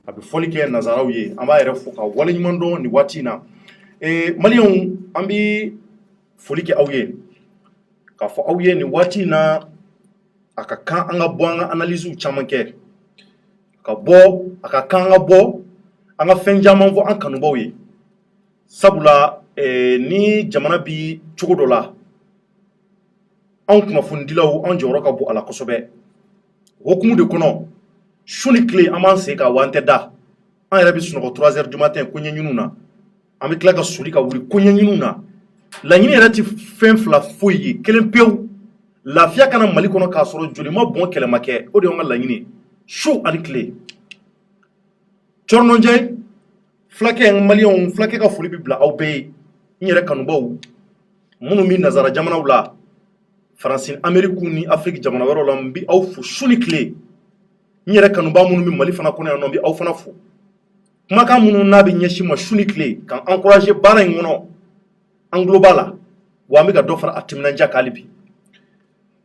a bɛ fɔli kɛ nazaraw ye an b'a yɛrɛ fo ka waleɲuman dɔn nin waati in na maliyɛnw an bɛ foli kɛ aw ye k'a fɔ aw ye nin waati in na a ka kan an ka bɔ an ka analysew caman kɛ a ka kan an ka bɔ an ka fɛn caman fɔ an kanubaw ye sabula ni jamana bi cogo dɔ la anw kunnafonidilaw an jɔyɔrɔ ka bon a la kosɛbɛ hokumu de kɔnɔ su ni tile an b'an sen ka wa an tɛ da an yɛrɛ bɛ sunɔgɔ 3 heures du matin koɲɛɲiniw na an bɛ tila ka soli ka wuli koɲɛɲiniw na laɲini yɛrɛ tɛ fɛn fila foyi ye kelen pewu lafiya kana Mali kɔnɔ k'a sɔrɔ joli ma bɔn kɛlɛ ma kɛ o de y'an ka laɲini su ani tile Cɔrɔnɔnjɛ fulakɛ maliyɛnw fulakɛ ka foli bɛ bila aw bɛɛ ye n yɛrɛ kanubaw minnu bɛ nazara jamanaw la Faransi Ameriki ni Afiriki jamana wɛrɛw la n bɛ aw fo su ni tile n yɛrɛ kanuba minnu bɛ Mali fana kɔnɔ yan nɔ n bɛ aw fana fo kumakan minnu n'a bɛ ɲɛsin ma su ni tile k'an encourager baara in kɔnɔ an tulo b'a la wa an bɛ ka dɔ fara a timinandiya kan hali bi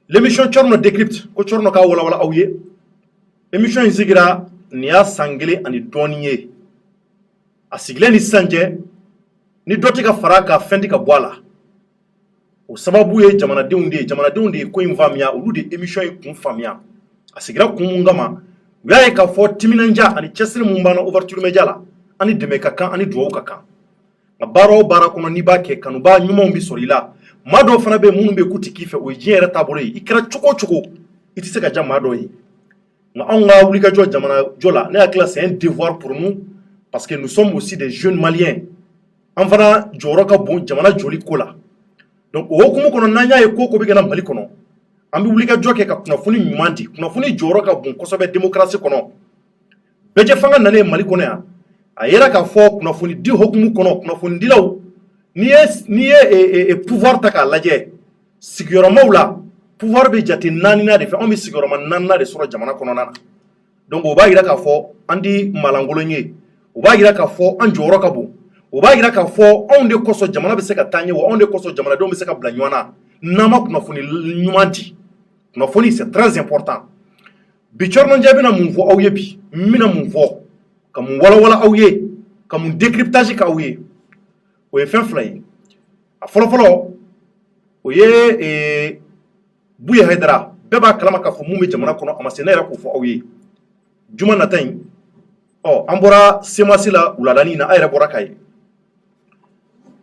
l'émission Cɔrɔnɔ décrypte ko Cɔrɔnɔ k'a walawala aw ye émission in sigira nin y'a san 1 ani dɔɔnin ye a sigilen ni sisan cɛ ni dɔ tɛ ka fara ka fɛn tɛ ka bɔ a la o sababu ye jamanadenw de ye ko in faamuya olu de émission in kun faamuya a sigira kun mun kama u y'a ye k'a fɔ timinandiya ani cɛsiri mun b'an na ouverture média la ani dɛmɛ ka kan ani dugawu ka kan nka baara o baara kɔnɔ n'i b'a kɛ kanuba ɲumanw bɛ sɔrɔ i la maa dɔw fana bɛ yen minnu bɛ k'u tɛ k'i fɛ o ye diɲɛ yɛrɛ taabolo ye i kɛra cogo o cogo i tɛ se ka ja maa dɔ ye nka anw ka wulikajɔ jamanajɔ la ne hakili la c'est un devoir pour nous parce que nous sommes aussi des jeunes maliens an fana jɔyɔrɔ ka bon jamana joli ko la donc o hukumu kɔnɔ n'an y'a ye ko bɛ kɛ na Mali kɔnɔ an bɛ wulikajɔ kɛ ka kunnafoni ɲuman di kunnafoni jɔyɔrɔ ka bon kosɛbɛ démocratie kɔnɔ bɛɛ fanga nalen Mali kɔnɔ yan a yera k'a fɔ kunnafoni di hukumu kɔnɔ kunnafonidilaw n'i ye pouvoir ta k'a lajɛ sigiyɔrɔmaw la pouvoir bɛ jate 4nan de fɛ anw bɛ sigiyɔrɔma 4nan de sɔrɔ jamana kɔnɔna na donc o b'a jira k'a fɔ an di malankolon ye o b'a jira k'a fɔ an jɔyɔrɔ ka bon o b'a jira k'a fɔ anw de kosɔn jamana bɛ se ka taa ɲɛ wa anw de kosɔn jamanadenw bɛ se ka bila ɲɔgɔn na n'an ma kunnafoni ɲuman di kunnafoni c'est très important bi Cɔrɔnɔnjɛ bɛna mun fɔ aw ye bi n bɛna mun fɔ ka mun walawala aw ye ka mun décryptage k'aw ye o ye fɛn fila ye a fɔlɔfɔlɔ o ye Buye Hayidara bɛɛ b'a kalama k'a fɔ mun bɛ jamana kɔnɔ a ma se ne yɛrɛ k'o fɔ aw ye juma nata in an bɔra semasi la wuladani na a yɛrɛ bɔra k'a ye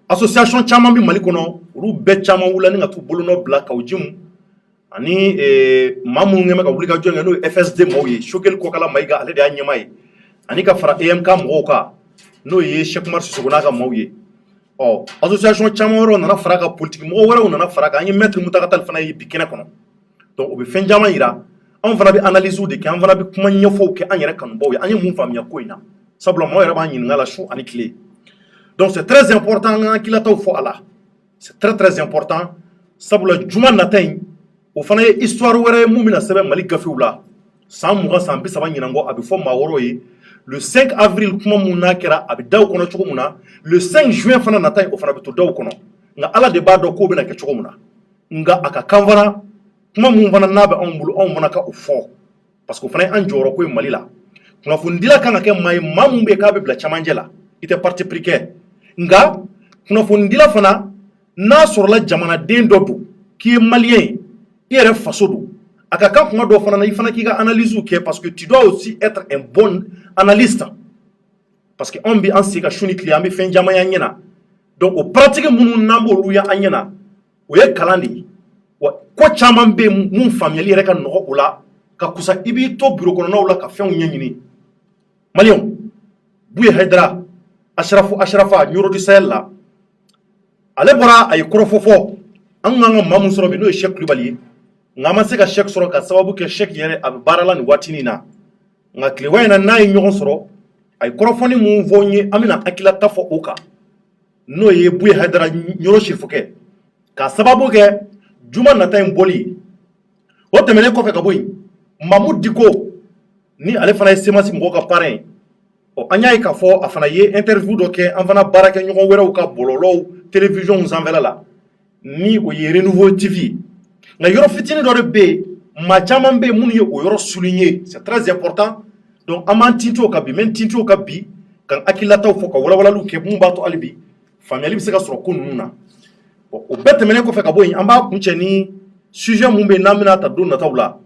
association caman bɛ Mali kɔnɔ olu bɛɛ caman wulila ni ka t'u bolonɔ bila Kaoujimu ani maa minnu kɛn bɛ ka wulikajɔ kɛ n'o ye FSD maaw ye Sokɛli Kɔkala Mayiga ale de y'a ɲɛmaa ye ani ka fara EMK mɔgɔw kan n'o ye Sɛki Umaru Sisoko n'a ka maaw ye association caman wɛrɛw nana fara ka politique mɔgɔ wɛrɛw nana fara kan an ye maître Mutakatali Tali fana ye bi kɛnɛ kɔnɔ donc o bɛ fɛn caman yira anw fana bɛ analysew de kɛ an fana bɛ kuma ɲɛfɔw kɛ an yɛrɛ kanubaw ye an ye mun faamuya ko in na sabula maaw yɛrɛ b'an ɲininka la su ani tile donc c'est très important an ka hakililataw fɔ a la c'est très important sabula juma nata in o fana ye histoire wɛrɛ ye mun bɛna sɛbɛn Mali gafew la san 20 san 30 ɲinan kɔ a bɛ fɔ maa wɔɔrɔw ye le 5 avril kuma mun n'a kɛra a bɛ daw kɔnɔ cogo min na le 5 juin fana nata in o fana bɛ to daw kɔnɔ nka Ala de b'a dɔn k'o bɛna kɛ cogo min na nka a ka kan fana kuma mun fana n'a bɛ anw bolo anw fana ka o fɔ parce que o fana ye an jɔyɔrɔ ko ye Mali la kunnafonidila kan ka kɛ maa ye maa mun bɛ yen k'a bɛ bila camancɛ la i tɛ parti pris kɛ nka kunnafonidila fana n'a sɔrɔla jamanaden dɔ don k'i ye maliyɛn ye i yɛrɛ faso don a ka kan kuma dɔ fana na i fana k'i ka analysew kɛ parce que tu dois aussi être un bon analyste parce que anw bɛ an sigi ka su ni tile an bɛ fɛn caman y'an ɲɛna donc o pratique minnu n'an b'olu ye an ɲɛna o ye kalan de ye wa ko caman bɛ yen mun faamuyali yɛrɛ ka nɔgɔ o la ka kusa i b'i to bureau kɔnɔnaw la ka fɛnw ɲɛɲini maliyɛnw Buye Hayidara Asharafa Nyoro du Sahel la ale bɔra a ye kɔrɔfɔ fɔ an kan ka maa mun sɔrɔ bi n'o ye Sɛki Kulibali ye nka an ma se ka Sɛki sɔrɔ ka sababu kɛ Sɛki yɛrɛ a bɛ baara la nin waatinin na nka tileba in na n'a ye ɲɔgɔn sɔrɔ a ye kɔrɔfɔni mun fɔ n ye an bɛna hakililata fɔ o kan n'o ye Buye Hayidara Nyoro Sirifukɛ k'a sababu kɛ juma nata in bɔli ye o tɛmɛnen kɔfɛ ka bɔ yen Mamu Diko ni ale fana ye semasi mɔgɔw ka parrain ye an y'a ye k'a fɔ a fana ye interview dɔ kɛ an fana baarakɛ ɲɔgɔn wɛrɛw ka bɔlɔlɔw télévision sanfɛla la ni o ye Renouveau TV nka yɔrɔ fitinin dɔ de bɛ yen maa caman bɛ yen minnu ye o yɔrɔ souligner c'est très important donc aman tinto ka bi men tinto ka bi kan akilataw fo ka wala lu ke mun ba to alibi family bi se ka sɔrɔ ko ninnu na bon o bɛɛ tɛmɛnen kɔfɛ ka bɔ yen an b'a kuncɛ ni sujet mun bɛ n'an bɛna ta don nataw la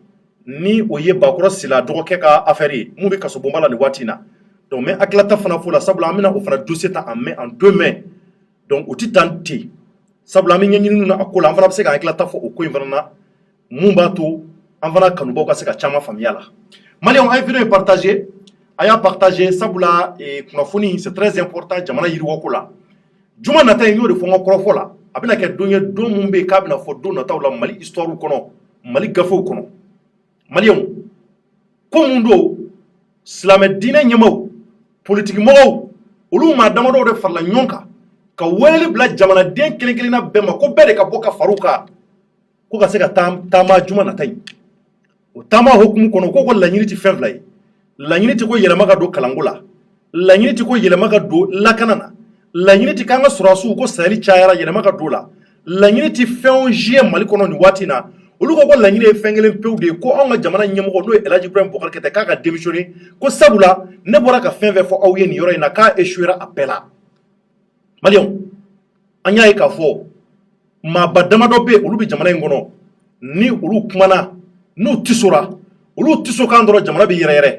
ni o ye bakɔrɔ sila dɔgɔkɛ ka affaire ye mun bɛ kaso bonba la nin waati in na donc mais akilata fana fo la sabula an bɛna o fana dossier ta en mai en 2 mai donc o ti tan ten sabula an bɛ ɲɛɲininiw na a ko la an fana bɛ se ka akilata fɔ o ko in fana na mun b'a to an fana kanubaw ka se ka caman faamuya la maliyɛnw an ye video in partager a y'a partager sabula kunnafoni c'est très important jamana yiriwako la juma nata in y'o de fɔ n ka kɔrɔfɔ la a bɛna kɛ don ye don mun bɛ yen k'a bɛna fɔ don nataw la mali histoire kɔnɔ mali gafew kɔnɔ maliyɛnw ko mun don silamɛ diinɛ ɲɛmaaw politiki mɔgɔw olu maa damadɔw de farala ɲɔgɔn kan ka weleli bila jamanaden kelen kelenna bɛɛ ma ko bɛɛ de ka bɔ ka far'u kan ko ka se ka taama juma nata in o taama hokumu kɔnɔ ko laɲini tɛ fɛn fila ye laɲini tɛ ko yɛlɛma ka don kalanko la laɲini tɛ ko yɛlɛma ka don lakana na laɲini tɛ k'an ka sɔrɔdasiw ko sayɛli cayara yɛlɛma ka don o la laɲini tɛ fɛnw ziye mali kɔnɔ nin waati in na olu ko laɲini ye fɛn kelen pewu de ye ko anw ka jamana ɲɛmɔgɔ n'o ye Elhaji Ibrahim Boubacar Keïta k'a ka démissionner ko sabula ne bɔra ka fɛn fɛn fɔ aw ye nin yɔrɔ in na k'a échouera a bɛɛ la maliyɛnw an y'a ye k'a fɔ maaba damadɔ bɛ yen olu bɛ jamana in kɔnɔ ni olu kumana n'u tisora olu tiso kan dɔrɔn jamana bɛ yɛrɛ yɛrɛ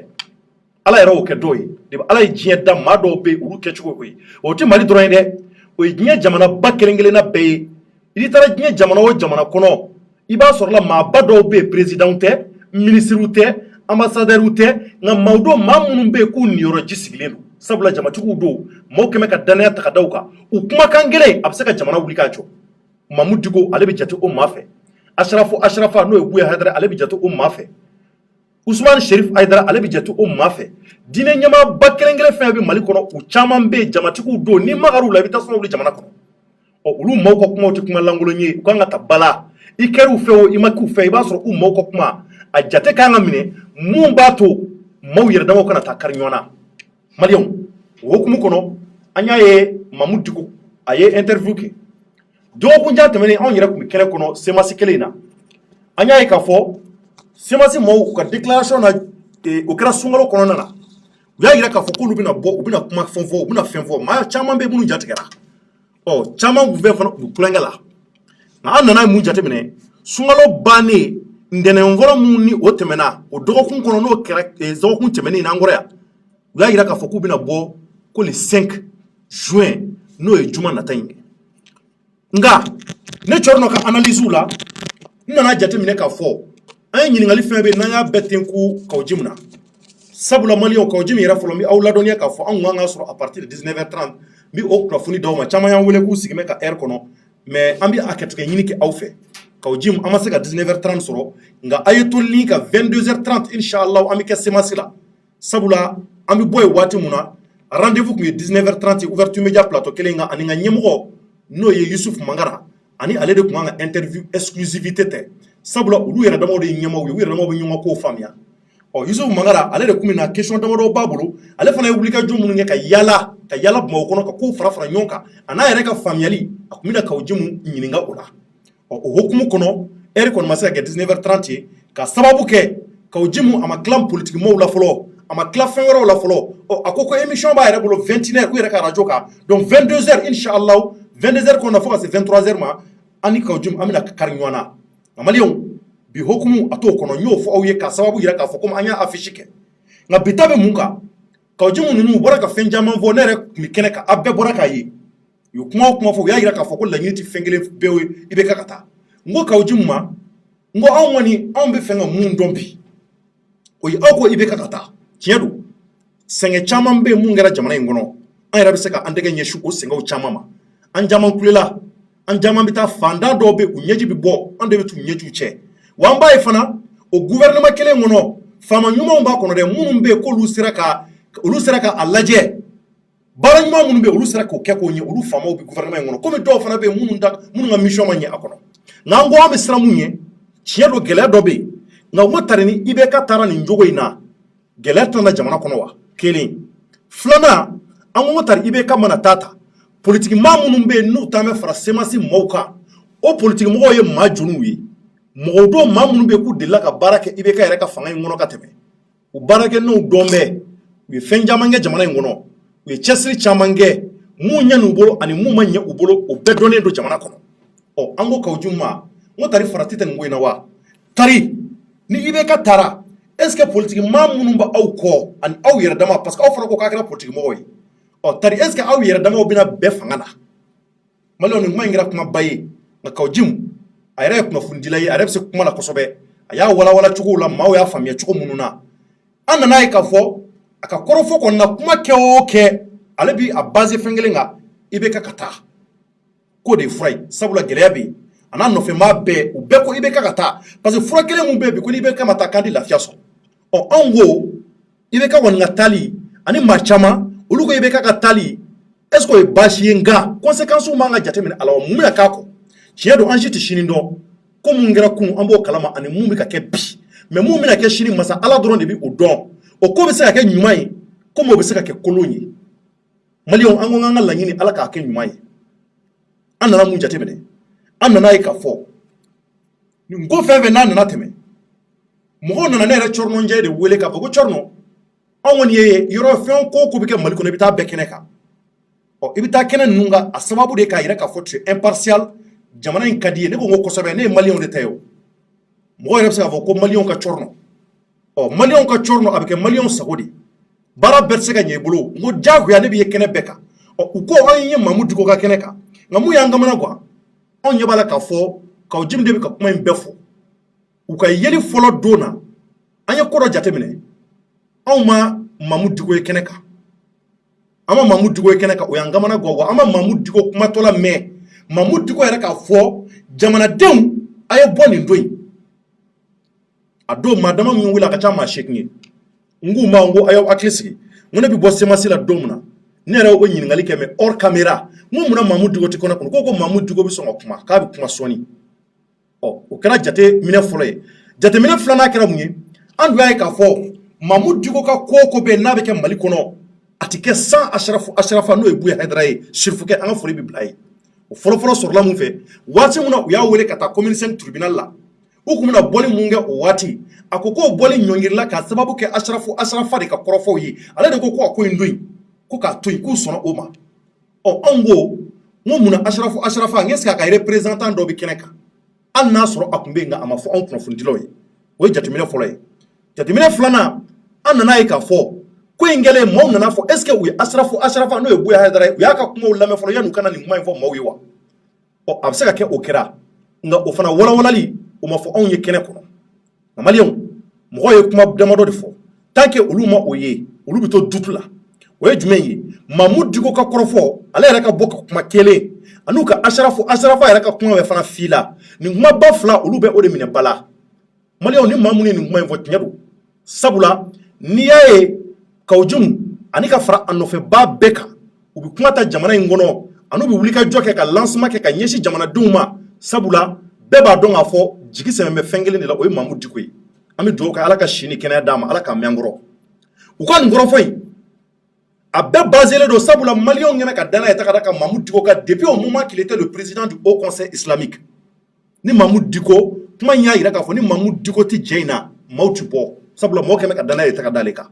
ala yɛrɛ y'o kɛ dɔw ye de ala ye diɲɛ da maa dɔw bɛ yen olu kɛcogo ko ye o tɛ mali dɔrɔn ye dɛ o ye diɲɛ jamana ba kelen kelenna bɛɛ ye i taara diɲɛ jamana o jamana kɔnɔ i b'a sɔrɔ la maaba dɔw bɛ yen présidents tɛ ministres tɛ ambassadeurs tɛ nka maa dɔw maa minnu bɛ yen k'u niyɔrɔji sigilen don sabula jamatigiw don maaw kɛmɛ ka danaya ta ka da u kan u kumakan gɛlɛn a bɛ se ka jamana wuli k'a jɔ Mamu Diko ale bɛ jate o maa fɛ Ashrafa n'o ye Buya Haidara ale bɛ jate o maa fɛ Usman Sherif Haidara ale bɛ jate o maa fɛ diinɛ ɲɛmaa ba kelen kelen fɛn bɛ Mali kɔnɔ u caman bɛ yen jamatigiw don ni magar'u la i bɛ taa sɔrɔ olu jamana kɔnɔ olu maaw ka kumaw tɛ kuma lankolon ye u kan ka ta bala i kɛr'u fɛ o i ma k'u fɛ i b'a sɔrɔ u maaw ka kuma a jate kan ka minɛ mun b'a to maaw yɛrɛ damaw kana taa kari ɲɔgɔn na maliyɛnw o hukumu kɔnɔ an y'a ye Mamu Diko a ye interview kɛ dɔgɔkun jan tɛmɛnen anw yɛrɛ tun bɛ kɛnɛ kɔnɔ semasi kelen in na an y'a ye k'a fɔ semasi maaw ka déclaration na o kɛra sunkalo kɔnɔna na u y'a yira k'a fɔ k'olu bɛna bɔ u bɛna kuma fɛn fɔ u bɛna fɛn fɔ maa caman bɛ minnu jatigɛra caman tun bɛ fana u tulonkɛ la nka an nana mun jateminɛ sunkalo bannen ntɛnɛn fɔlɔ minnu ni o tɛmɛna o dɔgɔkun kɔnɔ n'o kɛra dɔgɔkun tɛmɛnen n'an kɔrɔ yan u y'a yira k'a fɔ k'u bɛna bɔ ko le 5 juin n'o ye juma nata in ye nka ne cɔrɔ nɔ ka analyse la n nana jateminɛ k'a fɔ an ye ɲininkali fɛn bɛ n'an y'a bɛɛ tenku Kawo Jim na sabula maliyɛnw Kawo Jim yɛrɛ fɔlɔ n bɛ aw ladɔnniya k'a fɔ anw kan ka sɔrɔ à partir de 19h30 n bɛ o kunnafoni d'aw ma caman y'an wele k'u sigi bɛ ka heure kɔnɔ mais an bɛ a kɛtigɛ ɲini kɛ aw fɛ Kawo Jim an ma se ka 19h30 sɔrɔ nka a ye to ɲini ka 22h30 inshallah an bɛ kɛ semasi la sabula an bɛ bɔ yen waati mun na rendez-vous tun ye 19h30 ouverture média plateau kelen kan ani n ka ɲɛmɔgɔ n'o ye Yusuf Mangara ani ale de tun kan ka interview exclusivité tɛ sabula olu yɛrɛ damaw de ye ɲɛmaaw ye u yɛrɛ damaw bɛ ɲɔgɔn kow faamuya Yusuf Mangara ale de tun bɛ na question damadɔ b'a bolo ale fana ye wulikajɔ minnu kɛ ka yaala Bamakɔ kɔnɔ ka kow fara ɲɔgɔn kan a n'a yɛrɛ ka faamuyali a tun bɛ na Kawo Jim ɲininka o la o hukumu kɔnɔ heure kɔni ma se ka kɛ 19h30 ye ka sababu kɛ Kawo Jim a ma tila politique maaw la fɔlɔ a ma tila fɛn wɛrɛw la fɔlɔ a ko émission b'a yɛrɛ bolo 21h u yɛrɛ ka radio kan donc 22h inshallah 22h kɔnɔ fo ka se 23h ma an ni Kawo Jim an bɛna kari ɲɔgɔn na nka maliyɛnw bi hukumu a t'o kɔnɔ n y'o fɔ aw ye ka sababu yira k'a fɔ komi an y'a affiche kɛ nka bi ta bɛ mun kan Kawo Jim ninnu u bɔra ka fɛn caman fɔ ne yɛrɛ tun bɛ kɛnɛ kan a bɛɛ bɔra k'a ye u ye kuma o kuma fɔ u y'a yira k'a fɔ ko laɲini tɛ fɛn kelen bɛɛ ye i bɛ ka taa n ko Kawo Jim ma n ko anw kɔni anw bɛ fɛ ka mun dɔn bi o ye aw ko i bɛ ka taa tiɲɛ don sɛgɛn caman bɛ yen mun kɛra jamana in kɔnɔ an yɛrɛ bɛ se ka an tɛgɛ ɲɛsin o sɛgɛnw caman ma an caman kulela an caman bɛ taa fantan dɔw bɛ u ɲɛji bɛ bɔ an de bɛ t'u ɲɛjiw cɛ wa an b'a ye fana o gouvernement kelen kɔnɔ faama ɲumanw b'a kɔnɔ dɛ minnu bɛ yen k'olu sera ka a lajɛ baara ɲuman minnu bɛ yen olu sera k'o kɛ k'o ɲɛ olu faamaw bɛ gouvernement in kɔnɔ komi dɔw fana bɛ yen minnu ka mission ma ɲɛ a kɔnɔ nka an ko an bɛ siran mun ɲɛ tiɲɛ don gɛlɛya dɔ bɛ yen nka u ma tari ni IBK taara nin jogo in na gɛlɛya tɛna jamana kɔnɔ wa kelen filanan an ko tari IBK mana taa politique maa minnu bɛ yen n'u taa bɛ fara semasi maaw kan o politique mɔgɔw ye maa joliw ye mɔgɔw dɔw maa minnu bɛ yen k'u delila ka baara kɛ IBK yɛrɛ ka fanga in kɔnɔ ka tɛmɛ u baarakɛnɛw dɔn bɛ u ye fɛn caman kɛ jamana in kɔnɔ u ye cɛsiri caman kɛ mun ɲɛ n'u bolo ani mun ma ɲɛ u bolo o bɛɛ dɔnnen don jamana kɔnɔ an ko Kaoudiou ma n ko tari farati tɛ nin ko in na wa tari ni IBK taara est-ce que politique maa minnu bɛ aw kɔ ani aw yɛrɛ dama parce que aw fana ko k'a kɛra politique mɔgɔw ye tari est-ce que aw yɛrɛ damaw bɛna bɛɛ fanga na Maliyɛnw nin kuma in kɛra kumaba ye nka Kaoudiou a yɛrɛ ye kunnafonidila ye a yɛrɛ bɛ se kuma la kosɛbɛ a y'a walawala cogo la maaw y'a faamuya cogo minnu na an nana ye k'a fɔ a ka kɔrɔfɔ kɔni na kuma kɛ o kɛ ale bi a base fɛn kelen kan IBK ka taa k'o de ye fura ye sabula gɛlɛya bɛ yen a n'a nɔfɛmaa bɛɛ u bɛɛ ko IBK ka taa parce que fura kelen mun bɛ yen bi ko IBK ma taa k'an tɛ lafiya sɔrɔ anw ko IBK kɔni ka taali ani maa caman olu ko IBK ka taali est-ce que o ye baasi ye nka conséquences man ka jateminɛ a la mun bɛna k'a kɔ tiɲɛ don an si tɛ sini dɔn ko mun kɛra kun an b'o kalama ani mun bɛ ka kɛ bi mais mun bɛna kɛ sini masa Ala dɔrɔn de bɛ o dɔn o ko bɛ se ka kɛ ɲuman ye komi o bɛ se ka kɛ kolon ye Maliyɛnw an ko k'an ka laɲini Ala k'a kɛ ɲuman ye an nana mun jateminɛ an nana ye k'a fɔ nin ko fɛn fɛn n'a nana tɛmɛ mɔgɔw nana ne yɛrɛ Cɔrɔnɔnjɛ de wele k'a fɔ ko Cɔrɔnɔ anw kɔni ye yɔrɔ fɛn ko bɛ kɛ Mali kɔnɔ i bɛ taa bɛɛ kɛnɛ kan i bɛ taa kɛnɛ ninnu kan a sababu de k'a yira k'a fɔ tu es impartial jamana in ka di ye ne ko n ko kosɛbɛ ne ye Maliyɛnw de ta ye o mɔgɔ yɛrɛ bɛ se k'a fɔ ko Maliyɛnw ka Cɔrɔnɔ Maliyɛnw ka Cɔrɔnɔ a bɛ kɛ Maliyɛnw sago de baara bɛɛ tɛ se ka ɲɛ i bolo n ko diyagoya ne bɛ ye kɛnɛ bɛɛ kan u ko an ye Mamu Diko ka kɛnɛ kan nka mun y'an kamana gan anw ɲɛ b'a la k'a fɔ Kaoudiou de bɛ ka kuma in bɛɛ fɔ u ka yeli fɔlɔ don na an ye ko dɔ jateminɛ anw ma Mamu Diko ye kɛnɛ kan an ma Mamu Diko ye kɛnɛ kan o y'an kamana gan wa an ma Mamu Diko kumatɔla mɛn Mamu Diko yɛrɛ k'a fɔ jamanadenw a ye bɔ nin don in a don maa dama min wuli a ka ca maa 8 ye n k'u ma n ko a y'aw hakili sigi n ko ne bɛ bɔ semasi la don min na ne yɛrɛ o ɲininkali kɛ mais hors caméra n ko munna Mamu Diko tɛ kɔnɔ kɔnɔ ko Mamu Diko bɛ sɔn ka kuma k'a bɛ kuma sɔɔni o kɛra jateminɛ fɔlɔ ye jateminɛ filanan kɛra mun ye an dun y'a ye k'a fɔ Mamu Diko ka ko o ko bɛ yen n'a bɛ kɛ Mali kɔnɔ a tɛ kɛ sans Ashrafa n'o ye Buya Haidara ye Sirifukɛ an ka foli bɛ bila ye o fɔlɔfɔlɔ sɔrɔla mun fɛ waati min na u y'a wele ka taa commune 5 tribunal la u tun bɛna bɔli mun kɛ o waati a ko k'o bɔli ɲɔngirila k'a sababu kɛ Ashrafa de ka kɔrɔfɔw ye ale de ko a ko in don yen ko k'a to yen k'u sɔnna o ma anw ko n ko munna Ashrafa n est-ce que a ka représentant dɔ bɛ kɛnɛ kan hali n'a sɔrɔ a tun bɛ yen nka a ma fɔ anw kunnafonidilaw ye o ye jateminɛ fɔlɔ ye jateminɛ filanan an nana ye k'a fɔ ko in kɛlen maaw nana fɔ est-ce que u ye Ashrafa n'o ye Buya Haidara ye u y'a ka kumaw lamɛn fɔlɔ yan'u kana nin kuma in fɔ maaw ye wa a bɛ se ka kɛ o kɛra nka o fana walawalali o ma fɔ anw ye kɛnɛ kɔnɔ nka Maliyɛnw mɔgɔw ye kuma damadɔ de fɔ tant que olu ma o ye olu bɛ to doute la o ye jumɛn ye Mamu Diko ka kɔrɔfɔ ale yɛrɛ ka bɔ ka kuma kelen an'u ka Ashrafa yɛrɛ ka kuma bɛ fana f'i la nin kumaba fila olu bɛ o de minɛ ba la Maliyɛnw ni maa minnu ye nin kuma in fɔ tiɲɛ don sabula n'i y'a ye Kaoudiou ani ka fara a nɔfɛba bɛɛ kan u bɛ kuma ta jamana in kɔnɔ an'u bɛ wuli ka jɔ kɛ ka lancement kɛ ka ɲɛsin jamanadenw ma sabula bɛɛ b'a dɔn k'a fɔ jigi sɛmɛ bɛ fɛn kelen de la o ye Mamu Diko ye an bɛ dugawu kɛ Ala ka si ni kɛnɛya d'a ma Ala k'a mɛn kɔrɔ u ka nin kɔrɔfɔ in a bɛɛ baselen don sabula Maliyɛnw ɲɛna ka danaya ta ka da ka Mamu Diko kan depuis au moment qu'il était le président du Haut Conseil islamique ni Mamu Diko kuma in y'a yira k'a fɔ ni Mamu Diko tɛ jɛ in na maaw tɛ bɔ sabula mɔgɔw kɛmɛ ka danaya ta ka d'ale kan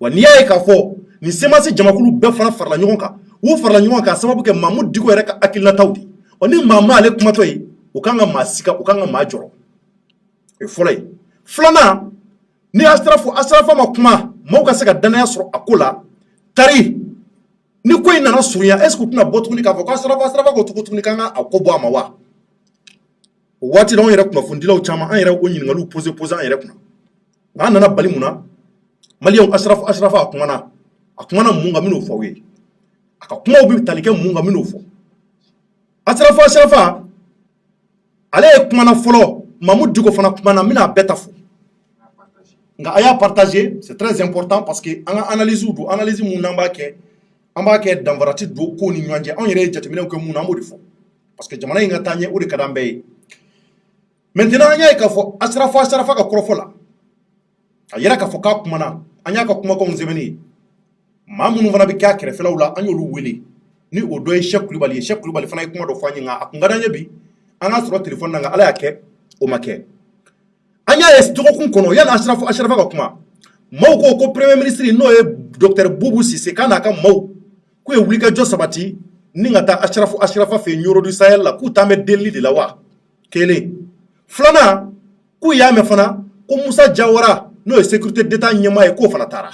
wa n'i y'a ye k'a fɔ nin semasi jamakulu bɛɛ fana farala ɲɔgɔn kan u farala ɲɔgɔn kan sababu kɛ Mamu Diko yɛrɛ ka hakilinataw de ni maa ma ale kumatɔ ye u kan ka maa sika u kan ka maa jɔrɔ o ye fɔlɔ ye filanan ni Ashrafa ma kuma maaw ka se ka danaya sɔrɔ a ko la tari ni ko in nana surunya est-ce que u tɛna bɔ tuguni k'a fɔ ko Ashrafa ko tuguni k'an ka a ko bɔ a ma wa o waati la anw yɛrɛ kunnafonidilaw caman an yɛrɛ o ɲininkaliw posé an yɛrɛ kunna nka an nana bali mun na Maliyɛnw Ashrafa a kumana mun kan n bɛn'o fɔ aw ye a ka kumaw bɛ tali kɛ mun kan n bɛn'o fɔ Ashrafa ale ye kumana fɔlɔ Mamu Diko fana kumana n bɛna a bɛɛ ta fɔ nka a y'a partager c'est très important parce que an ka analyse don analyse mun n'an b'a kɛ an b'a kɛ danfarati don kow ni ɲɔgɔn cɛ anw yɛrɛ ye jateminɛw kɛ mun na an b'o de fɔ parce que jamana in ka taa ɲɛ o de ka d'an bɛɛ ye maintenant an y'a ye k'a fɔ Ashrafa ka kɔrɔfɔ la a yɛrɛ k'a fɔ k'a kumana an y'a ka kumakanw sɛbɛnni ye maa minnu fana bɛ kɛ a kɛrɛfɛlaw la an y'olu wele ni o dɔ ye Cheick Kulibali ye Cheick Kulibali fana ye kuma dɔ fɔ an ye nka a kun ka d'an ye bi an ka sɔrɔ téléphone na nka Ala y'a kɛ o ma kɛ an y'a ye dɔgɔkun kɔnɔ yanni Ashrafa ka kuma Mau ko premier ministre no e docteur Boubou Cissé kana ka mau ko e wuli ka jo sabati ni ngata ashrafa fe nyoro du Sahel la ku tamé deli de la wa kele flana ku ya me fana ko Moussa Diawara no e sécurité d'état nyama e ko fana tara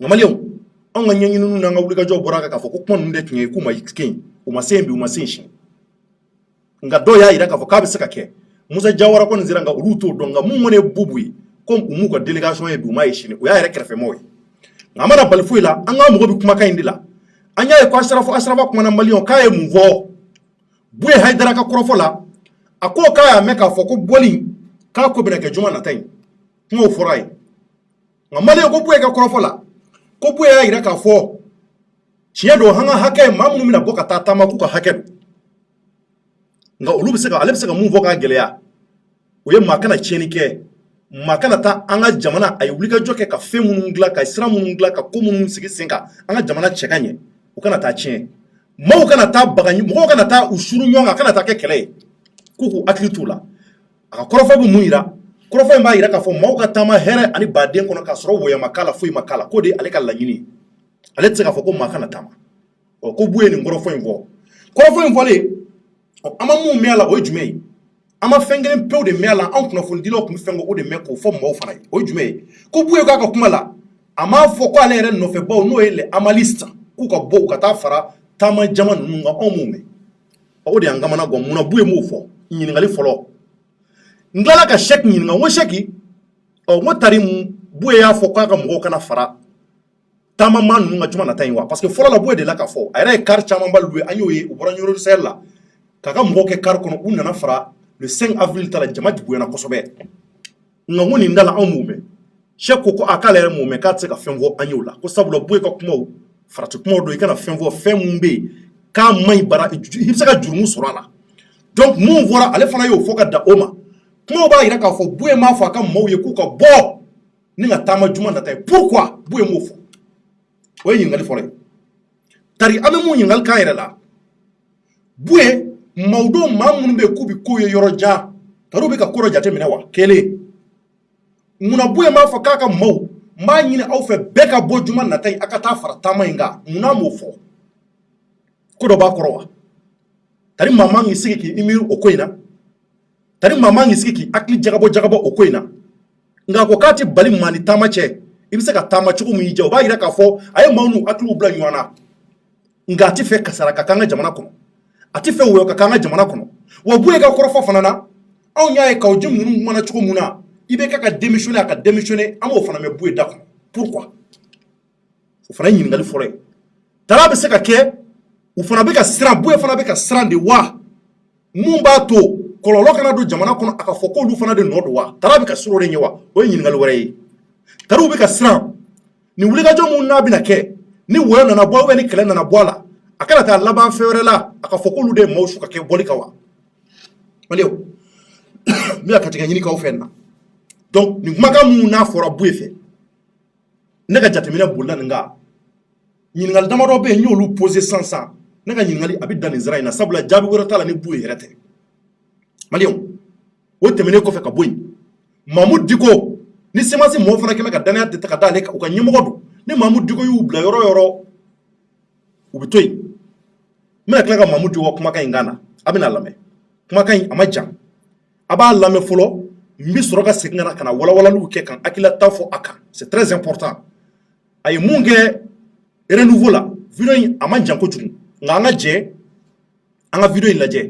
ngamaliyo on nga nyanyi nunu nga wuli ka jo boraka ka fo ko kon nde tinye ku ma yikin o ma sembi o ma senshi nga do ya ira ka fo ka be saka ke Moussa Diawara ko nzira nga ruto do nga mu ngone bubui comme umu ko délégation e duma yishini o ya yere krefe moy ngamana balfuila anga mo bi kuma kayindila anya e ko ashrafa kuma na malion kaye mvo buye haidara ka krofola ako kaya meka fo ko boli ka ko bina ke juma na tay mo foray ngamali ko buye ka krofola ko buye ya ira ka fo chiya do hanga hake mamu mina boka tata ma ku ka hake nga ulubisega alebisega mvo ka geleya o ye makana cheni ke makana ta anga jamana ay wulika joke ka femu ngla ka isra ngla ka komu sigi senka anga jamana chekanye o kana ta chien mo kana ta baganyi mo kana ta usuru nyonga kana ta kekele kuku aklitula aka korofo bu muira korofo mba ira ka fo mo ka tama here ani baden kono ka soro woya makala fo makala ko de ale ka lanyini ale tseka fo ko makana tama o ko buye ni ngorofo invo korofo invo le ama mu mela o jumei ama fengene peu de mela an kuna fon dilo kum fengo o de meko fo mo fana o jumei ko buye ka kuma la ama fo ko ale re no fe bo no ele amalista ku ka bo ka ta fara tama jama nunga o mume o de angama na go muna buye mo fo nyini ngali folo ngala ka shek nyini nga wo sheki o mo tari buye ya fo ka mo kana fara tama man nunga juma na taywa parce que folo la buye de la ka fo ayre kar chama balwe anyoye o bora nyoro sella kaka mo ke kar kono unna na fara le 5 avril tala jama di buena kosobe nga woni ndala amume sheko ko akala mume ka tseka fenvo anyola ko sabulo buye ka kuma faratu kuma do ikana fenvo femumbe ka mai bara hibsaka jurumu sorala donc mon voilà ale fana yo foka da oma kuma ba ira ka fo buye ma fa ka mawye ku ka bo ni nga tama juma da tay pourquoi buye mo fo o yin ngali fole tari ame mo yin ngal ka ira la buye mawdo mamun be kubi ko yoro ja tarubi ka koro jate minawa kele muna buye ma fa ka maw ma nyine aw fe beka bo juma na tay aka ta fara tama inga muna mo fo ko do ba korowa tari mama ngi sigi ki imiru okoina tari mama ngi sigi ki akli jagabo okoina nga ko kati bali mani tama che ibise ka tama chuku mu yije ba ira ka fo ay mawnu akli ubla nywana nga ti fe kasara ka kanga jamana kono ati fe wo ka kanga jamana kono wo buye ka korofo fanana on yae ka ojum nunu mana chuku muna ibe ka démissionner amo fana me buye dako pourquoi o fana yin ngali fore tara be se ka ke u fana be ka sran buye fana be ka sran de wa mumba to kololo kana do jamana kono aka foko lu fana de nodo wa tara be ka suro de nyewa o yin ngali wore taru be ka sran ni wuli ka jomu na bi na ke ni wo na bo we ni kele na boala akala ta laban fere la aka foko lu de mawshu ka ke boli kawa malio mi akatika nyini ka ofenna donc ni maka mu na fora buye fe ne ka jatemina bolla nga nyingal damaro be nyolu poser sansa ne ka nyingali abi dan Israël na sabula jabi wora tala ni buye rete malion o temene ko fe ka boy Mahmoud Diko ni semasi mo fana keme ka dania te ka dale ka o nyimo godu ni Mahmoud Diko yu bla yoro ubitoy me ka Mahmoud Diko kuma ka ingana abina lame kuma ka amajan aba lame folo mbi soroka sekngana kana wala lu ke kan akila tafo aka c'est très important ay munge renouveau la video amanjan ko jum nga je anga video la je